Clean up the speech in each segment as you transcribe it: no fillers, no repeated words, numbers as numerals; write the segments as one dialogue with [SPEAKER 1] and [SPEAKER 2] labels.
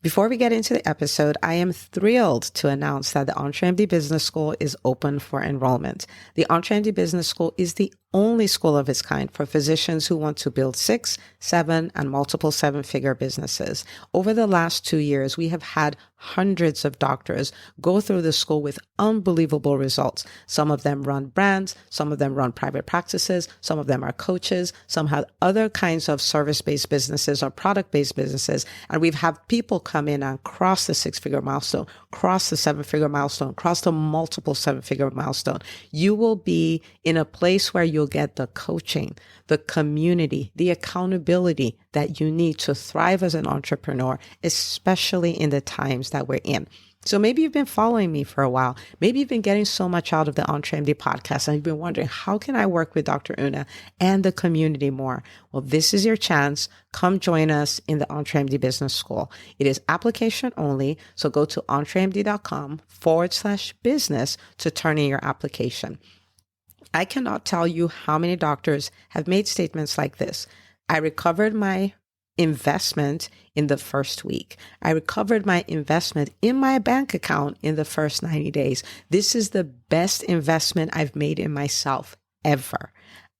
[SPEAKER 1] Before we get into the episode, I am thrilled to announce that the EntreMD Business School is open for enrollment. The EntreMD Business School is the only school of its kind for physicians who want to build 6, 7, and multiple 7-figure businesses. Over the last 2 years, we have had hundreds of doctors go through the school with unbelievable results. Some of them run brands, some of them run private practices, some of them are coaches, some have other kinds of service-based businesses or product-based businesses. And we've had people come in and cross the 6-figure milestone, cross the 7-figure milestone, cross the multiple 7-figure milestone. You will be in a place where you'll get the coaching, the community, the accountability that you need to thrive as an entrepreneur, especially in the times that we're in. So maybe you've been following me for a while. Maybe you've been getting so much out of the EntreMD podcast and you've been wondering, how can I work with Dr. Una and the community more? Well, this is your chance. Come join us in the EntreMD Business School. It is application only. So go to entremd.com/business to turn in your application. I cannot tell you how many doctors have made statements like this. I recovered my investment in the first week. I recovered my investment in my bank account in the first 90 days. This is the best investment I've made in myself ever.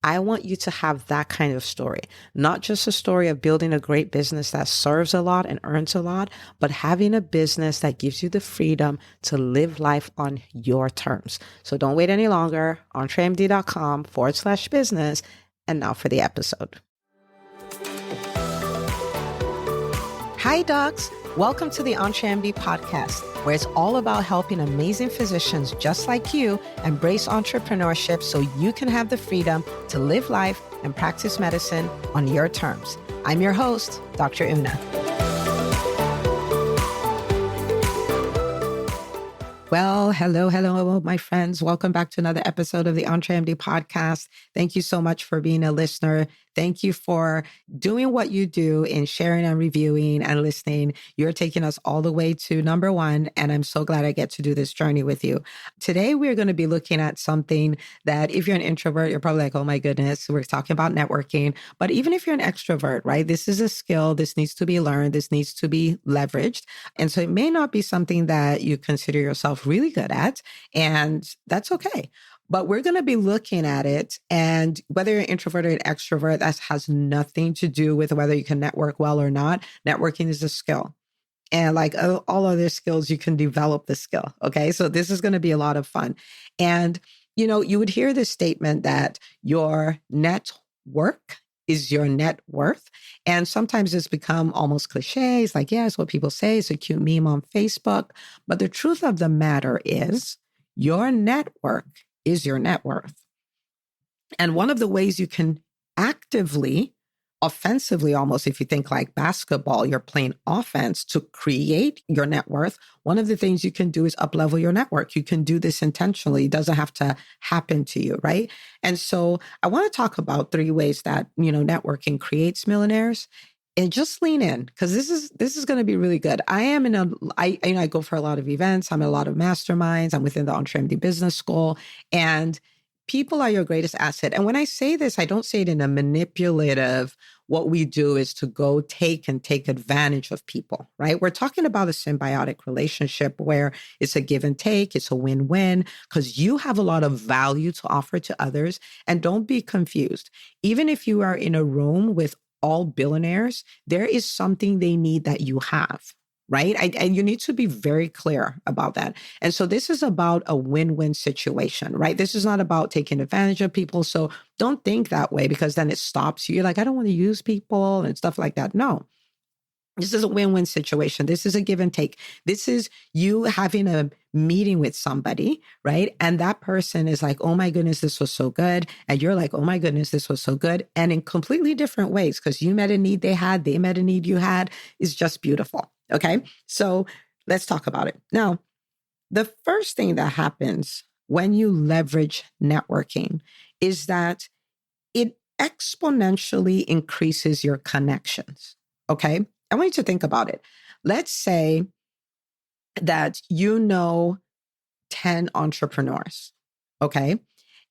[SPEAKER 1] I want you to have that kind of story, not just a story of building a great business that serves a lot and earns a lot, but having a business that gives you the freedom to live life on your terms. So don't wait any longer. entremd.com/business. And now for the episode. Hi, docs. Welcome to the EntreMD podcast, where it's all about helping amazing physicians just like you embrace entrepreneurship so you can have the freedom to live life and practice medicine on your terms. I'm your host, Dr. Una. Well, hello, my friends. Welcome back to another episode of the EntreMD podcast. Thank you so much for being a listener. Thank you for doing what you do in sharing and reviewing and listening. You're taking us all the way to number 1, and I'm so glad I get to do this journey with you. Today, we're going to be looking at something that if you're an introvert, you're probably like, oh my goodness, we're talking about networking. But even if you're an extrovert, right, this is a skill. This needs to be learned. This needs to be leveraged. And so it may not be something that you consider yourself really good at, and that's okay. But we're going to be looking at it, and whether you're an introvert or an extrovert, that has nothing to do with whether you can network well or not. Networking is a skill. And like all other skills, you can develop the skill. Okay. So this is going to be a lot of fun. And, you would hear this statement that your network is your net worth. And sometimes it's become almost cliche. It's like, yeah, it's what people say. It's a cute meme on Facebook. But the truth of the matter is your network is your net worth. And one of the ways you can actively, offensively, almost if you think like basketball, you're playing offense to create your net worth. One of the things you can do is up-level your network. You can do this intentionally. It doesn't have to happen to you, right? And so I want to talk about 3 ways that, networking creates millionaires. And just lean in, because this is going to be really good. I go for a lot of events. I'm in a lot of masterminds. I'm within the EntreMD Business School, and people are your greatest asset. And when I say this, I don't say it in a manipulative, what we do is to go take advantage of people, right? We're talking about a symbiotic relationship where it's a give and take. It's a win-win because you have a lot of value to offer to others. And don't be confused. Even if you are in a room with all billionaires, there is something they need that you have, right? And you need to be very clear about that. And so this is about a win-win situation, right? This is not about taking advantage of people. So don't think that way, because then it stops you. You're like, I don't want to use people and stuff like that. No. This is a win-win situation. This is a give and take. This is you having a meeting with somebody, right? And that person is like, oh my goodness, this was so good. And you're like, oh my goodness, this was so good. And in completely different ways, because you met a need they met a need you had, is just beautiful. Okay. So let's talk about it. Now, the first thing that happens when you leverage networking is that it exponentially increases your connections. Okay. I want you to think about it. Let's say that 10 entrepreneurs, okay?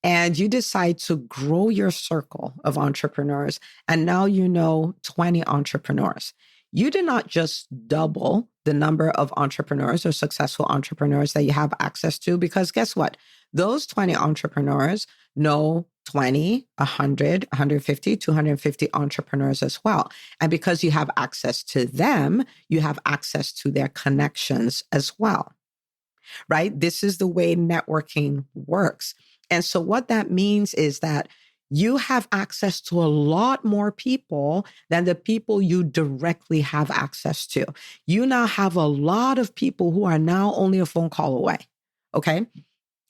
[SPEAKER 1] And you decide to grow your circle of entrepreneurs, and now 20 entrepreneurs. you did not just double the number of entrepreneurs or successful entrepreneurs that you have access to, because guess what? Those 20 entrepreneurs know 20, 100, 150, 250 entrepreneurs as well. And because you have access to them, you have access to their connections as well, right? This is the way networking works. And so what that means is that you have access to a lot more people than the people you directly have access to. You now have a lot of people who are now only a phone call away. Okay.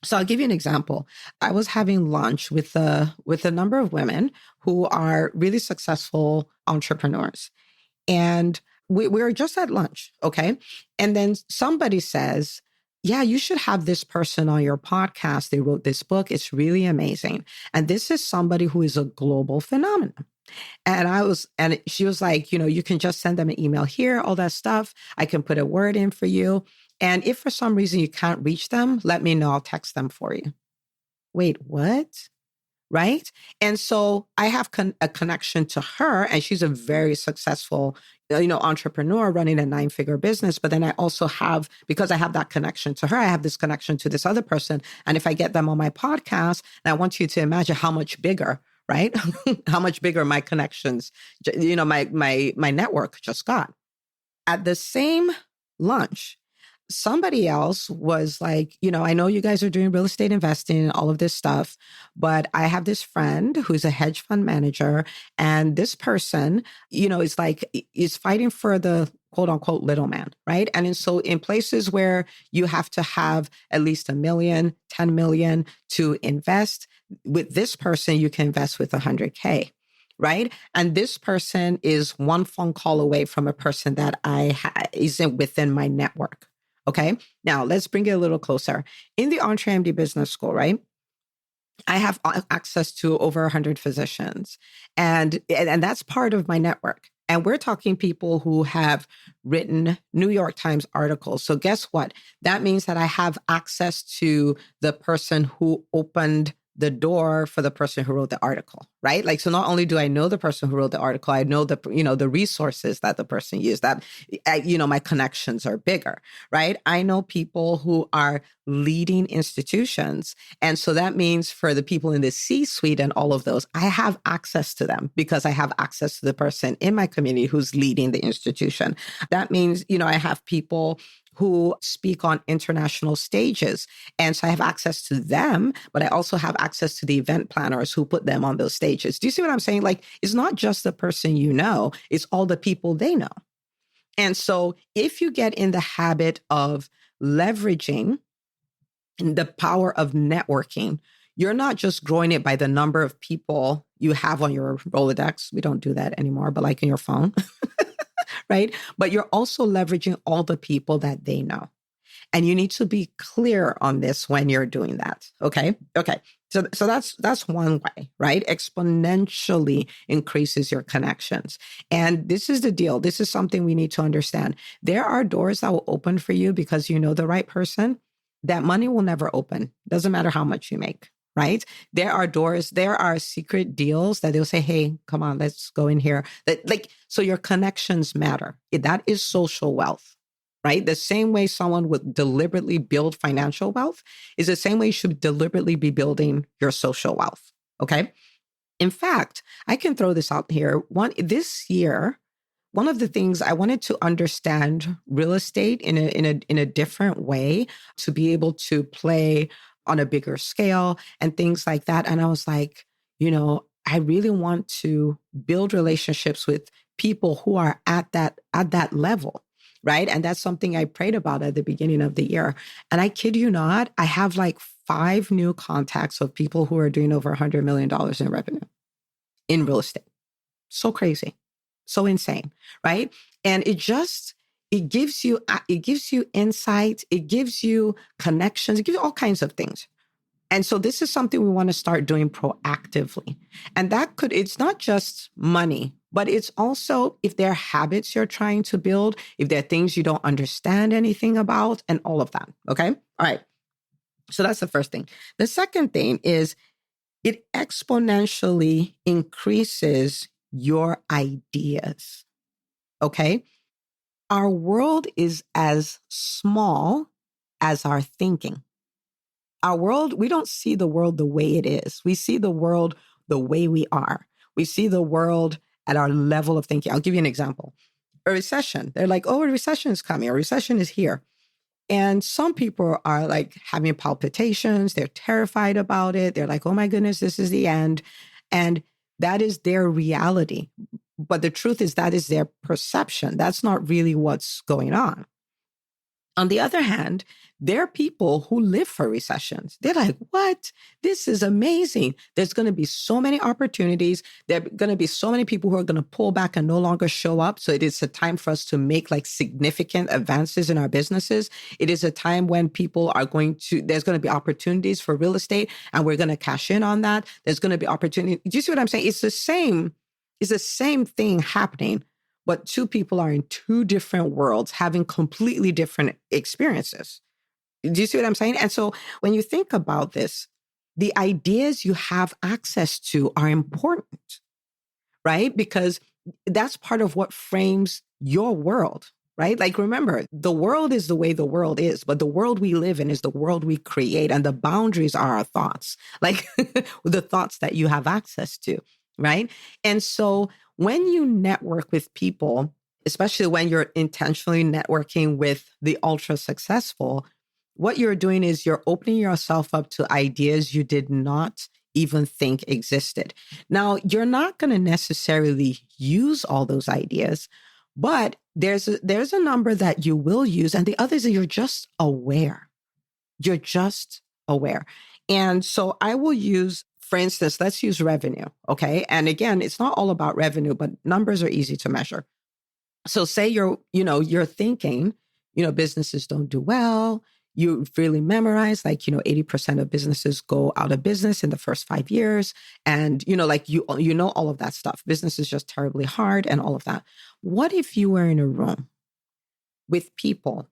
[SPEAKER 1] So I'll give you an example. I was having lunch with a number of women who are really successful entrepreneurs. And we were just at lunch, okay? And then somebody says, yeah, you should have this person on your podcast. They wrote this book. It's really amazing. And this is somebody who is a global phenomenon. And she was like, you can just send them an email here, all that stuff. I can put a word in for you. And if for some reason you can't reach them, let me know. I'll text them for you. Wait, what? Right? And so I have a connection to her, and she's a very successful, entrepreneur running a 9-figure business. But then I also have, because I have that connection to her, I have this connection to this other person. And if I get them on my podcast, and I want you to imagine how much bigger, right? How much bigger my connections, my network just got. At the same lunch, somebody else was like, I know you guys are doing real estate investing and all of this stuff, but I have this friend who's a hedge fund manager. And this person, is fighting for the quote unquote little man, right? And so in places where you have to have at least $1 million, 10 million to invest, with this person, you can invest with 100K. Right. And this person is one phone call away from a person that isn't within my network. Okay. Now let's bring it a little closer. In the EntreMD Business School, right? I have access to over 100 physicians, and that's part of my network. And we're talking people who have written New York Times articles. So guess what? That means that I have access to the person who opened the door for the person who wrote the article, right? Like, so not only do I know the person who wrote the article, I know the resources that the person used, that, my connections are bigger, right? I know people who are leading institutions. And so that means for the people in the C-suite and all of those, I have access to them because I have access to the person in my community who's leading the institution. That means, I have people who speak on international stages. And so I have access to them, but I also have access to the event planners who put them on those stages. Do you see what I'm saying? Like, it's not just the person it's all the people they know. And so if you get in the habit of leveraging the power of networking, you're not just growing it by the number of people you have on your Rolodex. We don't do that anymore, but like in your phone. Right? But you're also leveraging all the people that they know. And you need to be clear on this when you're doing that. Okay. Okay. So that's one way, right? Exponentially increases your connections. And this is the deal. This is something we need to understand. There are doors that will open for you because you know the right person. That money will never open. Doesn't matter how much you make. Right? There are doors, there are secret deals that they'll say, hey, come on, let's go in here. So your connections matter. That is social wealth, right? The same way someone would deliberately build financial wealth is the same way you should deliberately be building your social wealth. Okay. In fact, I can throw this out here. This year, one of the things I wanted to understand real estate in a different way, to be able to play on a bigger scale and things like that. And I was like, I really want to build relationships with people who are at that level. Right. And that's something I prayed about at the beginning of the year. And I kid you not, I have like 5 new contacts of people who are doing over $100 million in revenue in real estate. So crazy. So insane. Right. And it gives you insight. It gives you connections. It gives you all kinds of things. And so this is something we want to start doing proactively. And it's not just money, but it's also if there are habits you're trying to build, if there are things you don't understand anything about, and all of that. Okay. All right. So that's the first thing. The second thing is it exponentially increases your ideas. Okay. Our world is as small as our thinking. Our world, we don't see the world the way it is. We see the world the way we are. We see the world at our level of thinking. I'll give you an example. A recession. They're like, oh, a recession is coming. A recession is here. And some people are like having palpitations. They're terrified about it. They're like, oh my goodness, this is the end. And that is their reality. But the truth is that is their perception. That's not really what's going on. On the other hand, there are people who live for recessions. They're like, what? This is amazing. There's going to be so many opportunities. There are going to be so many people who are going to pull back and no longer show up. So it is a time for us to make like significant advances in our businesses. It is a time when people are there's going to be opportunities for real estate and we're going to cash in on that. There's going to be opportunity. Do you see what I'm saying? It's the same thing happening, but two people are in two different worlds having completely different experiences. Do you see what I'm saying? And so when you think about this, the ideas you have access to are important, right? Because that's part of what frames your world, right? Like, remember, the world is the way the world is, but the world we live in is the world we create, and the boundaries are our thoughts, like the thoughts that you have access to, right? And so when you network with people, especially when you're intentionally networking with the ultra successful, what you're doing is you're opening yourself up to ideas you did not even think existed. Now, you're not going to necessarily use all those ideas, but there's a number that you will use, and the others are you're just aware. You're just aware. And so I will use, for instance, let's use revenue. Okay. And again, it's not all about revenue, but numbers are easy to measure. So say you're thinking, businesses don't do well. You really memorize, like, 80% of businesses go out of business in the first 5 years. And, like you know, all of that stuff. Business is just terribly hard and all of that. What if you were in a room with people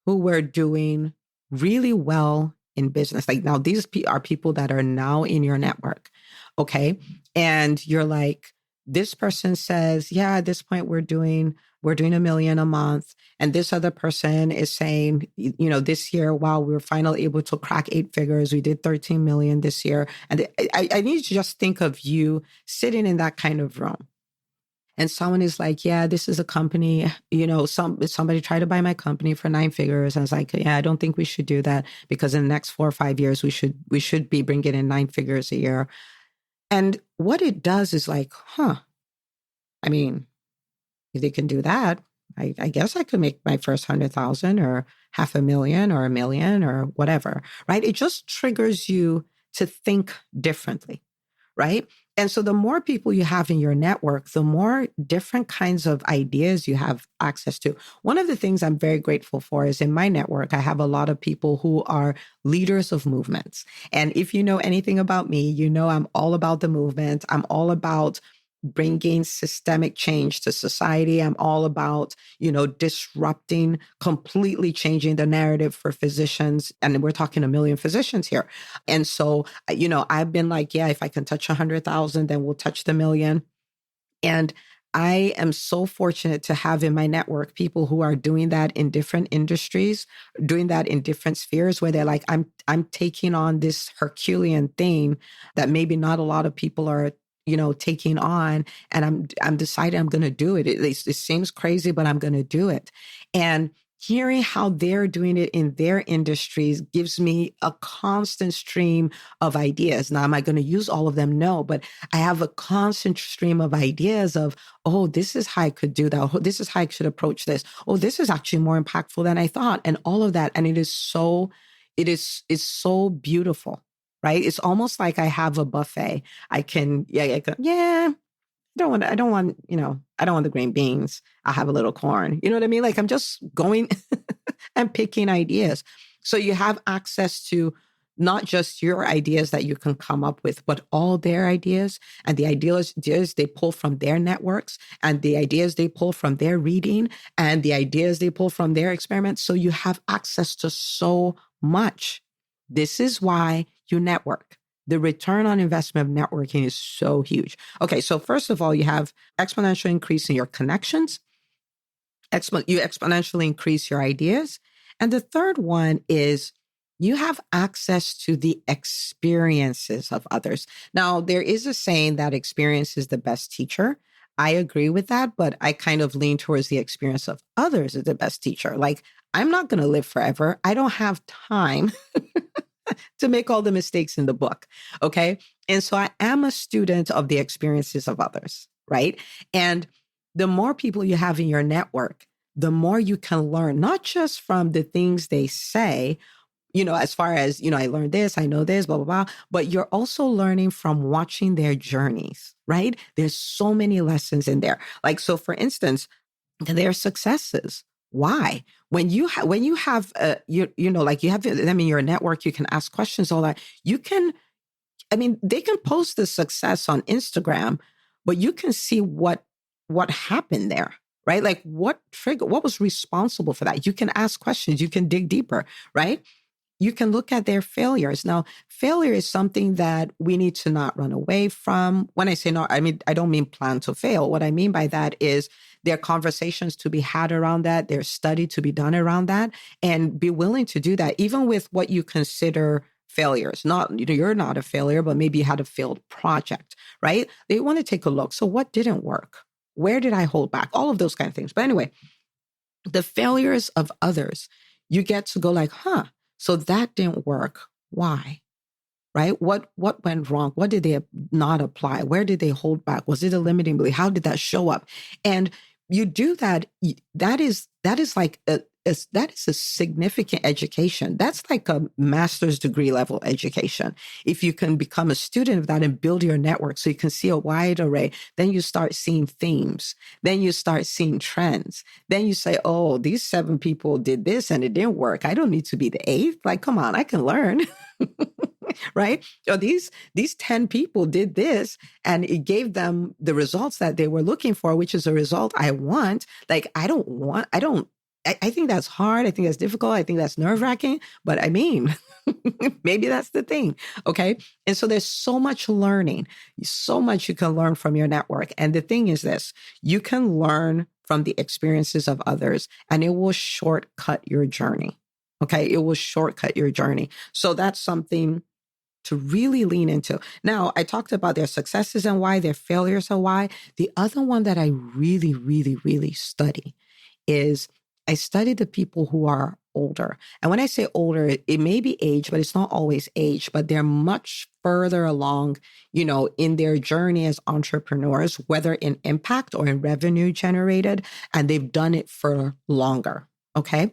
[SPEAKER 1] who were doing really well in business? Like, now these are people that are now in your network. Okay. And you're like, this person says, yeah, at this point we're doing $1 million a month. And this other person is saying, this year, wow, we were finally able to crack 8 figures. We did 13 million this year. And I need to just think of you sitting in that kind of room. And someone is like, yeah, this is a company, somebody tried to buy my company for 9 figures. And I was like, yeah, I don't think we should do that, because in the next 4 or 5 years, we should be bringing in 9 figures a year. And what it does is like, I mean, if they can do that, I guess I could make my first 100,000 or 500,000 or 1 million or whatever, right? It just triggers you to think differently, right? And so the more people you have in your network, the more different kinds of ideas you have access to. One of the things I'm very grateful for is in my network, I have a lot of people who are leaders of movements. And if you know anything about me, you know I'm all about the movement. I'm all about bringing systemic change to society. I'm all about, disrupting, completely changing the narrative for physicians. And we're talking 1 million physicians here. And so, I've been like, yeah, if I can touch 100,000, then we'll touch the million. And I am so fortunate to have in my network people who are doing that in different industries, doing that in different spheres, where they're like, I'm taking on this Herculean thing that maybe not a lot of people are taking on, and I'm deciding I'm going to do it. It seems crazy, but I'm going to do it. And hearing how they're doing it in their industries gives me a constant stream of ideas. Now, am I going to use all of them? No, but I have a constant stream of ideas of, oh, this is how I could do that. Oh, this is how I should approach this. Oh, this is actually more impactful than I thought. And all of that. And it's so beautiful. Right? It's almost like I have a buffet. I don't want, I don't want, I don't want the green beans. I'll have a little corn. You know what I mean? Like, I'm just going and picking ideas. So you have access to not just your ideas that you can come up with, but all their ideas, and the ideas they pull from their networks, and the ideas they pull from their reading, and the ideas they pull from their experiments. So you have access to so much. This is why you network. The return on investment of networking is so huge. Okay, so first of all, you have exponential increase in your connections. You exponentially increase your ideas. And the third one is you have access to the experiences of others. Now, there is a saying that experience is the best teacher. I agree with that, but I kind of lean towards the experience of others is the best teacher. Like, I'm not going to live forever. I don't have time to make all the mistakes in the book. Okay. And so I am a student of the experiences of others, right? And the more people you have in your network, the more you can learn, not just from the things they say, as far as, I learned this, I know this, blah, blah, blah, but you're also learning from watching their journeys, right? There's so many lessons in there. Like, so for instance, their successes. Why? When you have like you have them in your network, you can ask questions, all that. They can post the success on Instagram, but you can see what happened there, right? Like what was responsible for that? You can ask questions, you can dig deeper, right? You can look at their failures. Now, failure is something that we need to not run away from. When I say not, I don't mean plan to fail. What I mean by that is there are conversations to be had around that. There's study to be done around that, and be willing to do that, even with what you consider failures. Not, you're not a failure, but maybe you had a failed project, right? They want to take a look. So what didn't work? Where did I hold back? All of those kind of things. But anyway, the failures of others, you get to go like, so that didn't work. Why? Right? What went wrong? What did they not apply? Where did they hold back? Was it a limiting belief? How did that show up? And you do that. That is like that is a significant education. That's like a master's degree level education. If you can become a student of that and build your network so you can see a wide array, then you start seeing themes. Then you start seeing trends. Then you say, oh, these 7 people did this and it didn't work. I don't need to be the 8th. Like, come on, I can learn. Right? Or these 10 people did this and it gave them the results that they were looking for, which is a result I want. Like, I think that's hard. I think that's difficult. I think that's nerve-wracking. But maybe that's the thing. Okay. And so there's so much learning, so much you can learn from your network. And the thing is this, you can learn from the experiences of others and it will shortcut your journey. Okay. It will shortcut your journey. So that's something to really lean into. Now, I talked about their successes and why, their failures and why. The other one that I really, really, really study is I study the people who are older. And when I say older, it may be age, but it's not always age, but they're much further along, in their journey as entrepreneurs, whether in impact or in revenue generated, and they've done it for longer. Okay.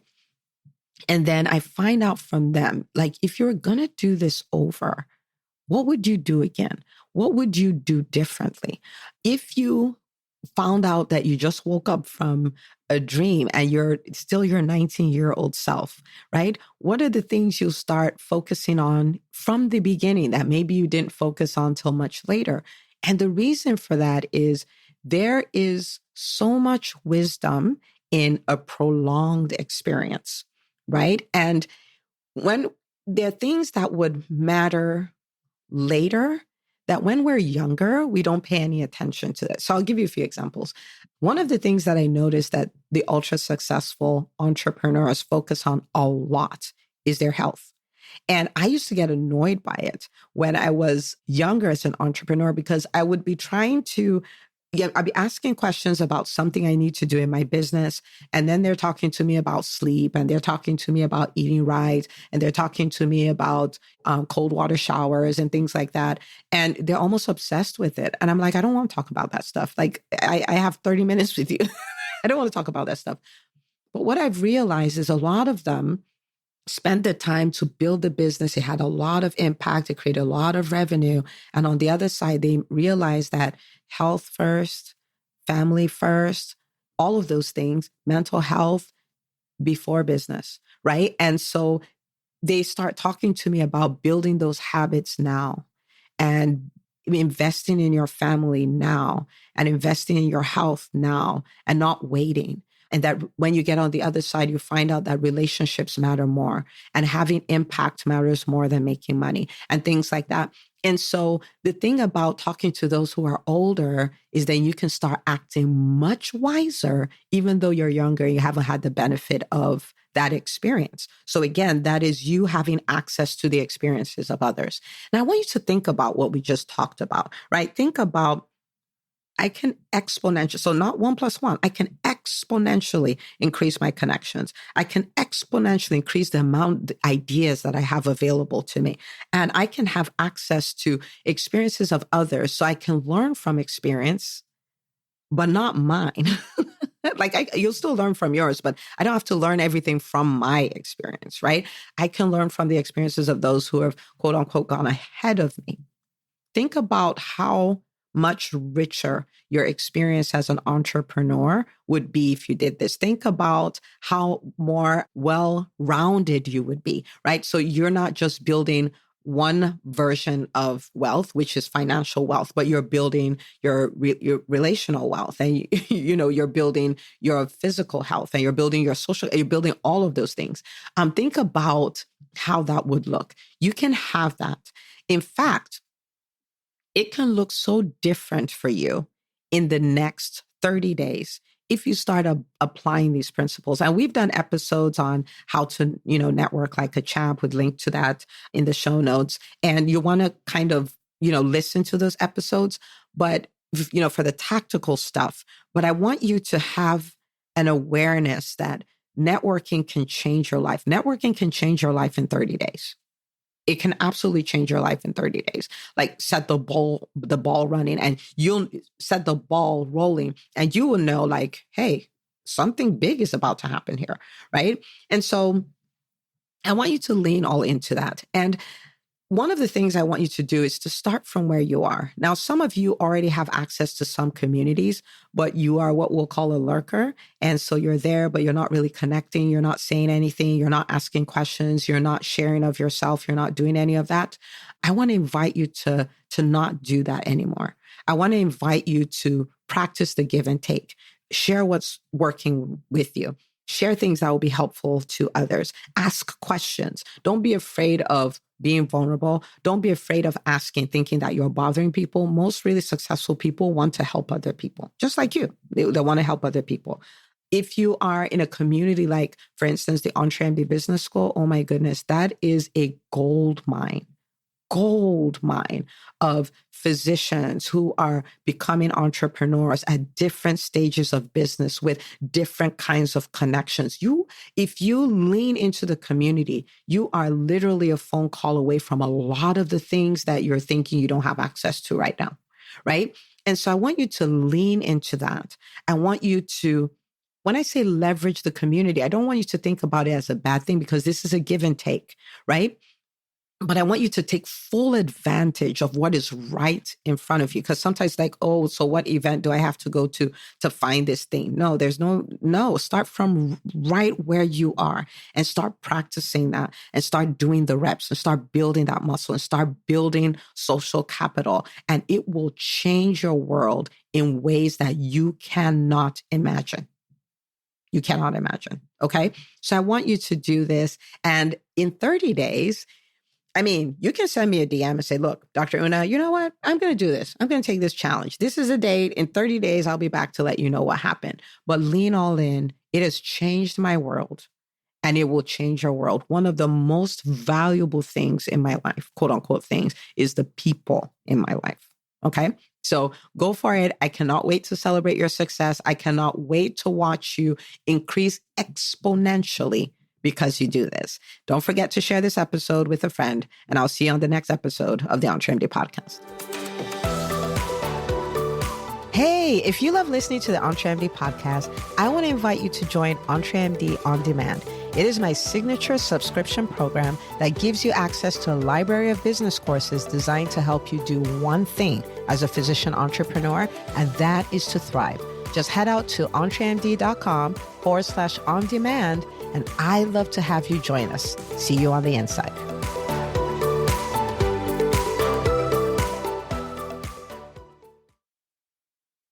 [SPEAKER 1] And then I find out from them, like, if you're going to do this over, what would you do again? What would you do differently? If you found out that you just woke up from a dream and you're still your 19-year-old self, right? What are the things you'll start focusing on from the beginning that maybe you didn't focus on till much later? And the reason for that is there is so much wisdom in a prolonged experience, right? And when there are things that would matter later, that when we're younger, we don't pay any attention to that. So I'll give you a few examples. One of the things that I noticed that the ultra successful entrepreneurs focus on a lot is their health. And I used to get annoyed by it when I was younger as an entrepreneur because I would be trying to I'd be asking questions about something I need to do in my business. And then they're talking to me about sleep and they're talking to me about eating right. And they're talking to me about cold water showers and things like that. And they're almost obsessed with it. And I'm like, I don't want to talk about that stuff. Like I have 30 minutes with you. I don't want to talk about that stuff. But what I've realized is a lot of them spent the time to build the business. It had a lot of impact. It created a lot of revenue. And on the other side, they realized that health first, family first, all of those things, mental health before business, right? And so they start talking to me about building those habits now and investing in your family now and investing in your health now and not waiting. And that when you get on the other side, you find out that relationships matter more and having impact matters more than making money and things like that. And so the thing about talking to those who are older is that you can start acting much wiser, even though you're younger, you haven't had the benefit of that experience. So again, that is you having access to the experiences of others. Now, I want you to think about what we just talked about, right? Think about I can exponentially, so not 1+1, I can exponentially increase my connections. I can exponentially increase the amount of ideas that I have available to me. And I can have access to experiences of others. So I can learn from experience, but not mine. You'll still learn from yours, but I don't have to learn everything from my experience, right? I can learn from the experiences of those who have, quote unquote, gone ahead of me. Think about how much richer your experience as an entrepreneur would be if you did this. Think about how more well-rounded you would be, right? So you're not just building one version of wealth, which is financial wealth, but you're building your relational wealth, and you're building your physical health, and you're building your social, you're building all of those things. Think about how that would look. You can have that. In fact, it can look so different for you in the next 30 days if you start applying these principles. And we've done episodes on how to, network like a champ. We'd link to that in the show notes. And you want to kind of, listen to those episodes, but, for the tactical stuff. But I want you to have an awareness that networking can change your life. Networking can change your life in 30 days. It can absolutely change your life in 30 days. Like set the ball running, and you'll set the ball rolling, and you will know like, hey, something big is about to happen here, right? And so I want you to lean all into that. And one of the things I want you to do is to start from where you are. Now, some of you already have access to some communities, but you are what we'll call a lurker. And so you're there, but you're not really connecting. You're not saying anything. You're not asking questions. You're not sharing of yourself. You're not doing any of that. I want to invite you to not do that anymore. I want to invite you to practice the give and take. Share what's working with you. Share things that will be helpful to others. Ask questions. Don't be afraid of being vulnerable. Don't be afraid of asking, thinking that you're bothering people. Most really successful people want to help other people, just like you. They want to help other people. If you are in a community like, for instance, the EntreMD Business School, oh my goodness, that is a gold mine of physicians who are becoming entrepreneurs at different stages of business with different kinds of connections. If you lean into the community, you are literally a phone call away from a lot of the things that you're thinking you don't have access to right now, right? And so I want you to lean into that. I want you to, when I say leverage the community, I don't want you to think about it as a bad thing, because this is a give and take, right? But I want you to take full advantage of what is right in front of you. Because sometimes like, oh, so what event do I have to go to find this thing? No, there's no, start from right where you are and start practicing that and start doing the reps and start building that muscle and start building social capital. And it will change your world in ways that you cannot imagine. You cannot imagine. Okay. So I want you to do this. And in 30 days, you can send me a DM and say, look, Dr. Una, you know what? I'm going to do this. I'm going to take this challenge. This is a date. In 30 days, I'll be back to let you know what happened. But lean all in. It has changed my world, and it will change your world. One of the most valuable things in my life, quote unquote things, is the people in my life. Okay. So go for it. I cannot wait to celebrate your success. I cannot wait to watch you increase exponentially because you do this. Don't forget to share this episode with a friend, and I'll see you on the next episode of the EntreMD podcast. Hey, if you love listening to the EntreMD podcast, I want to invite you to join EntreMD On Demand. It is my signature subscription program that gives you access to a library of business courses designed to help you do one thing as a physician entrepreneur, and that is to thrive. Just head out to entremd.com/on demand, and I'd love to have you join us. See you on the inside.